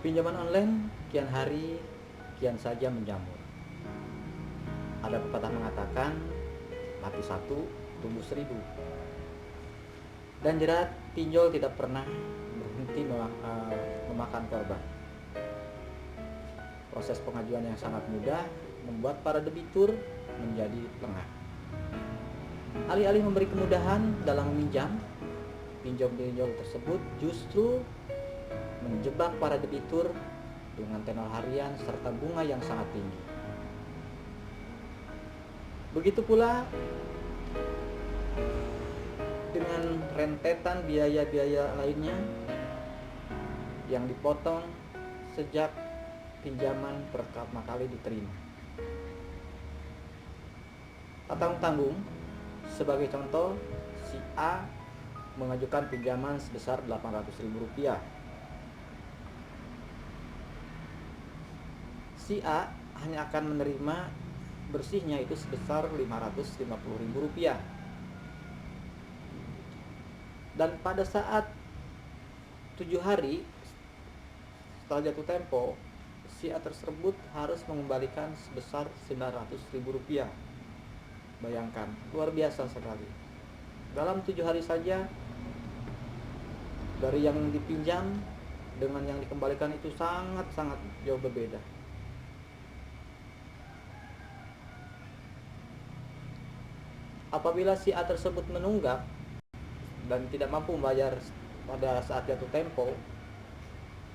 Pinjaman online kian hari kian saja menjamur. Ada pepatah mengatakan, mati satu, tumbuh seribu. Dan jerat pinjol tidak pernah berhenti memakan korban. Proses pengajuan yang sangat mudah membuat para debitur menjadi lengah. Alih-alih memberi kemudahan dalam meminjam, pinjol-pinjol tersebut justru menjebak para debitur dengan tenor harian serta bunga yang sangat tinggi. Begitu pula dengan rentetan biaya-biaya lainnya yang dipotong sejak pinjaman pertama kali diterima. Tak tanggung-tanggung, sebagai contoh, si A mengajukan pinjaman sebesar Rp800.000. Si A hanya akan menerima bersihnya itu sebesar Rp550.000. Dan pada saat 7 hari setelah jatuh tempo, si A tersebut harus mengembalikan sebesar Rp900.000. Bayangkan, luar biasa sekali. Dalam 7 hari saja, dari yang dipinjam dengan yang dikembalikan itu sangat-sangat jauh berbeda. Apabila si A tersebut menunggak dan tidak mampu membayar pada saat jatuh tempo,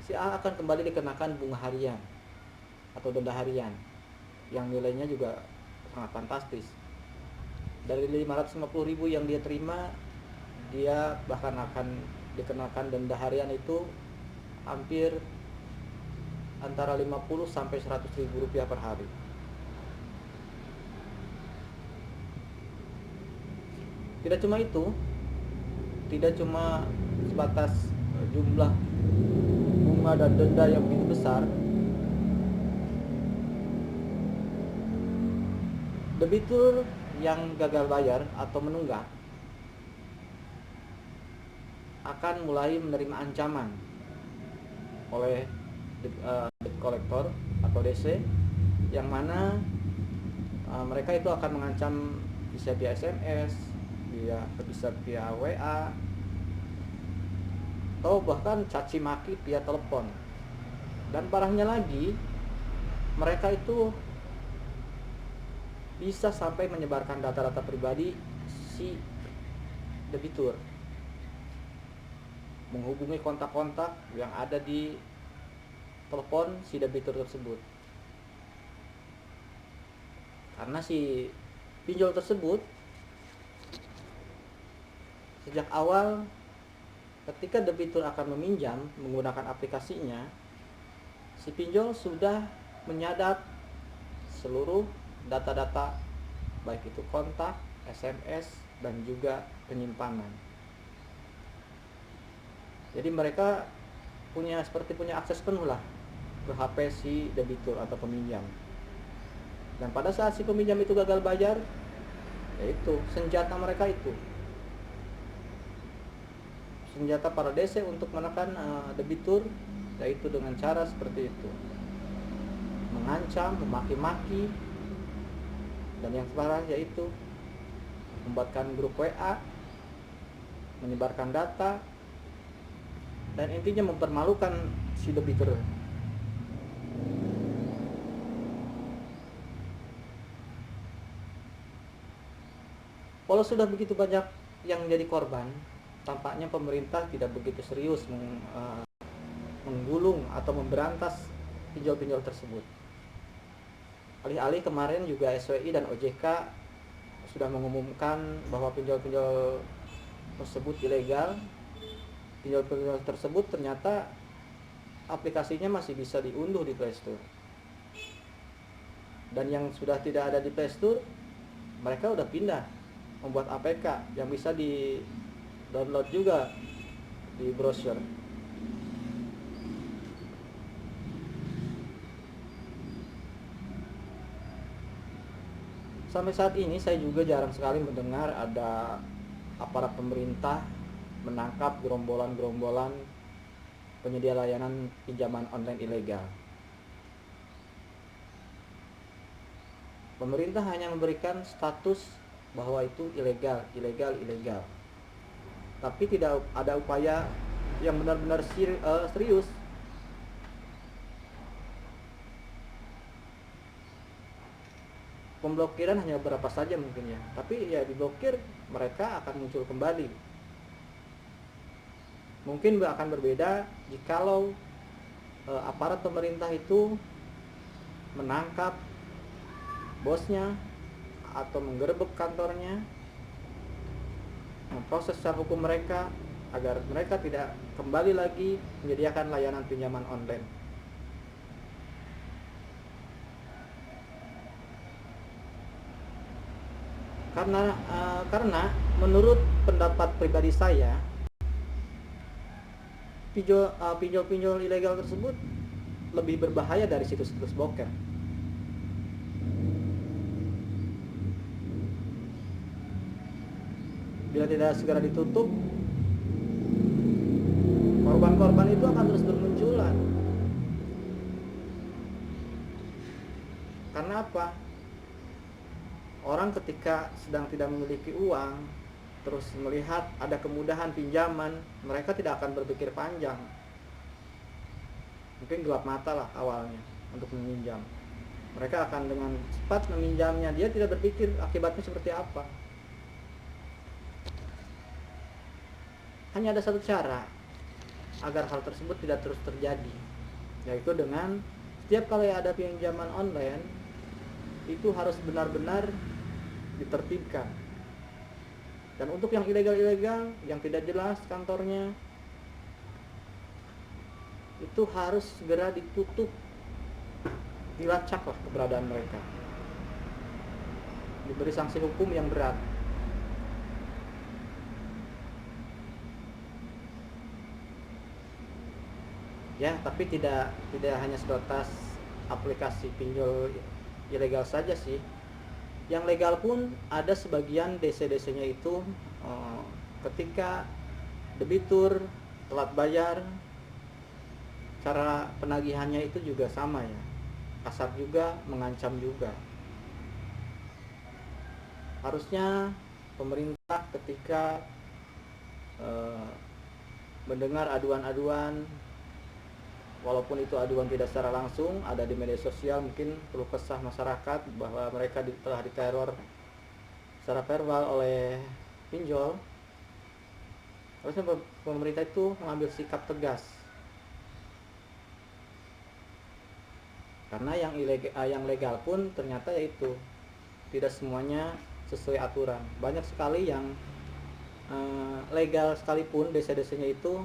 si A akan kembali dikenakan bunga harian atau denda harian yang nilainya juga sangat fantastis. Dari Rp550.000 yang dia terima, dia bahkan akan dikenakan denda harian itu hampir antara Rp50 sampai Rp100.000 per hari. Tidak cuma itu, tidak cuma sebatas jumlah bunga dan denda yang begitu besar, debitur yang gagal bayar atau menunggak akan mulai menerima ancaman oleh debt collector atau DC, yang mana mereka itu akan mengancam bisa via SMS, bisa via WA, atau bahkan caci maki via telepon. Dan parahnya lagi, mereka itu bisa sampai menyebarkan data-data pribadi si debitur, menghubungi kontak-kontak yang ada di telepon si debitur tersebut. Karena si pinjol tersebut sejak awal ketika debitur akan meminjam menggunakan aplikasinya, si pinjol sudah menyadap seluruh data-data, baik itu kontak, SMS, dan juga penyimpanan. Jadi mereka punya akses penuh lah ke HP si debitur atau peminjam. Dan pada saat si peminjam itu gagal bayar, yaitu senjata mereka itu, senjata para DC untuk menekan debitur, yaitu dengan cara seperti itu, mengancam, memaki-maki, dan yang parah yaitu membuatkan grup WA, menyebarkan data, dan intinya mempermalukan si debitur. Walau sudah begitu banyak yang menjadi korban, tampaknya pemerintah tidak begitu serius menggulung atau memberantas pinjol-pinjol tersebut. Alih-alih kemarin juga SWI dan OJK sudah mengumumkan bahwa pinjol-pinjol tersebut ilegal. Pinjol-pinjol tersebut ternyata aplikasinya masih bisa diunduh di Play Store. Dan yang sudah tidak ada di Play Store, mereka udah pindah membuat APK yang bisa di-download juga di browser. Sampai saat ini saya juga jarang sekali mendengar ada aparat pemerintah menangkap gerombolan-gerombolan penyedia layanan pinjaman online ilegal. Pemerintah hanya memberikan status bahwa itu ilegal. Tapi tidak ada upaya yang benar-benar serius. Pemblokiran hanya beberapa saja mungkin ya, tapi ya diblokir mereka akan muncul kembali. Mungkin akan berbeda jikalau aparat pemerintah itu menangkap bosnya atau menggerebek kantornya, memproses secara hukum mereka agar mereka tidak kembali lagi menyediakan layanan pinjaman online. Karena menurut pendapat pribadi saya, pinjol ilegal tersebut lebih berbahaya dari situs-situs bokeh. Bila tidak segera ditutup, korban-korban itu akan terus bermunculan. Karena apa? Orang ketika sedang tidak memiliki uang, terus melihat ada kemudahan pinjaman, mereka tidak akan berpikir panjang. Mungkin gelap mata lah awalnya untuk meminjam. Mereka akan dengan cepat meminjamnya, dia tidak berpikir akibatnya seperti apa. Hanya ada satu cara agar hal tersebut tidak terus terjadi, yaitu dengan setiap kali ada pinjaman online itu harus benar-benar ditertibkan. Dan untuk yang ilegal-ilegal, yang tidak jelas kantornya, itu harus segera ditutup, dilacaklah keberadaan mereka, diberi sanksi hukum yang berat. Ya, tapi tidak hanya sebatas aplikasi pinjol ilegal saja sih. Yang legal pun ada sebagian DC-DC-nya itu ketika debitur telat bayar, cara penagihannya itu juga sama ya, kasar juga, mengancam juga. Harusnya pemerintah ketika mendengar aduan-aduan, walaupun itu aduan tidak secara langsung, ada di media sosial, mungkin keluh kesah masyarakat bahwa mereka telah diteror secara verbal oleh pinjol, harusnya pemerintah itu mengambil sikap tegas. Karena yang legal pun ternyata yaitu tidak semuanya sesuai aturan. Banyak sekali yang legal sekalipun DC-DC-nya itu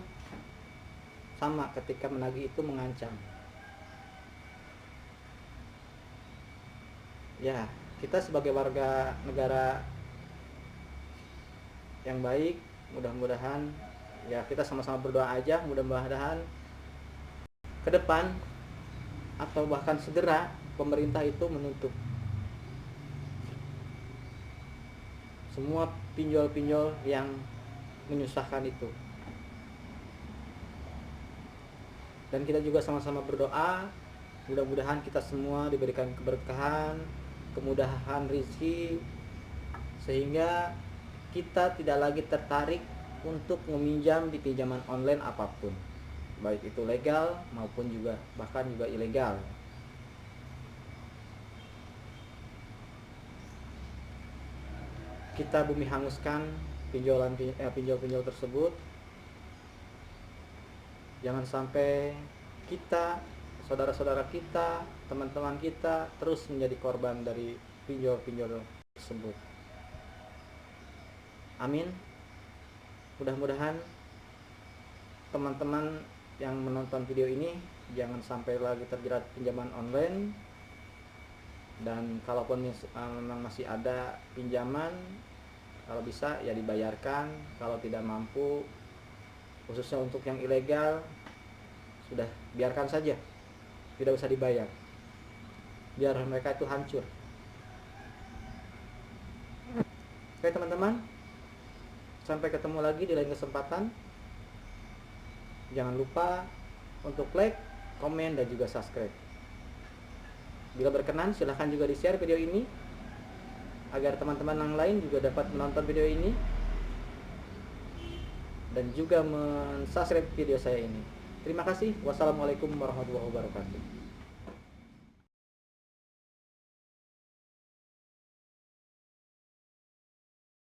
sama, ketika menagih itu mengancam. Ya, kita sebagai warga negara yang baik, mudah-mudahan ya kita sama-sama berdoa aja, mudah-mudahan ke depan atau bahkan segera pemerintah itu menutup semua pinjol-pinjol yang menyusahkan itu. Dan kita juga sama-sama berdoa, mudah-mudahan kita semua diberikan keberkahan, kemudahan rezeki, sehingga kita tidak lagi tertarik untuk meminjam di pinjaman online apapun, baik itu legal maupun juga bahkan juga ilegal. Kita bumi hanguskan pinjol-pinjol tersebut. Jangan sampai kita, saudara-saudara kita, teman-teman kita terus menjadi korban dari pinjol-pinjol tersebut. Amin. Mudah-mudahan teman-teman yang menonton video ini jangan sampai lagi terjerat pinjaman online. Dan kalaupun memang masih ada pinjaman, kalau bisa ya dibayarkan. Kalau tidak mampu, khususnya untuk yang ilegal, sudah biarkan saja, tidak usah dibayar, biar mereka itu hancur. Oke teman-teman, sampai ketemu lagi di lain kesempatan. Jangan lupa untuk like, komen, dan juga subscribe. Bila berkenan, silahkan juga di-share video ini agar teman-teman yang lain juga dapat menonton video ini dan juga men-subscribe video saya ini. Terima kasih. Wassalamualaikum warahmatullahi wabarakatuh.